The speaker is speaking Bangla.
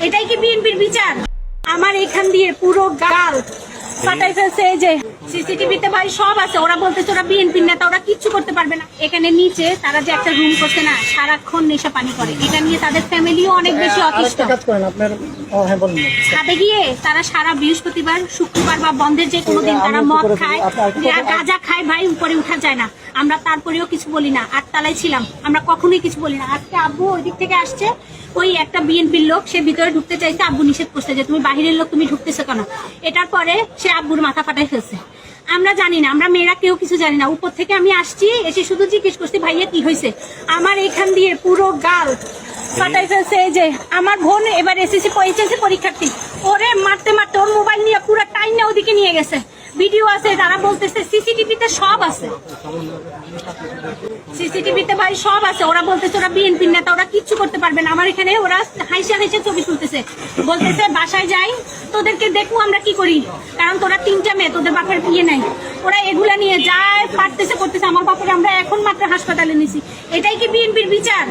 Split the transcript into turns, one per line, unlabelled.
এটাই কি বিএনপির বিচার? আমার এখান দিয়ে পুরো গাল ফাটাই ফেলছে। এই যে সিসিটিভিতে ভাই সব আছে। ওরা বলতেছে ওরা বিএনপির নেতা, ওরা কিচ্ছু করতে পারবে না। এখানে নিচে তারা যে একটা রুম করছে না, সারাক্ষণ নেশা পানি করে। এটা নিয়ে তাদের ফ্যামিলিও অনেক বেশি অতিষ্ঠ। ছাদে গিয়ে তারা সারা বৃহস্পতিবার, শুক্রবার বা বন্ধের যে কোনো দিন তারা মদ খায়, গাঁজা খায়। ভাই উপরে উঠা যায় না, আমরা তারপরেও কিছু বলি না। আটতলায় ছিলাম, আমরা কখনোই কিছু বলি না। আজকে আব্বু ওই দিক থেকে আসছে, ওই একটা বিএনপির লোক, সে ভিতরে ঢুকতে চাইছে। আব্বু নিষেধ করছে যে তুমি বাহিরের লোক, তুমি ঢুকতেছো কেন? এটার পরে সে আব্বুর মাথা ফাটাই ফেলছে। আমরা জানি না, আমরা মেয়েরা কেউ কিছু জানি না। উপর থেকে আমি আসছি, এসে শুধু জিজ্ঞেস করছি ভাইয়া কি হয়েছে। আমার এখান দিয়ে পুরো গাল ফাটাই ফেলছে। এই যে আমার বোন এবার এসএসসি পরীক্ষার্থী, ওরে মারতে মারতে ওর মোবাইল নিয়ে পুরো টাইম ওদিকে নিয়ে গেছে। ভিডিও আছে, তারা বলতেছে সিসিটিভিতে সব আছে। সিসিটিভিতে ভাই সব আছে। ওরা বলতেছে ওরা বিএনপির নেতা, ওরা কিচ্ছু করতে পারবে না। আমার এখানে ওরা হাইসা হাইসা ছবি তুলতেছে, বলতেছে বাসায় যাই তোদেরকে দেখবো আমরা কি করি, কারণ তোরা 3টা মেয়ে, তোদের বাপের বিয়ে নাই। ওরা এগুলা নিয়ে যায় পারতেছে করতেছে। আমার বাপের আমরা এখন মাত্র হাসপাতালে নিছি। এটাই কি বিএনপির বিচার?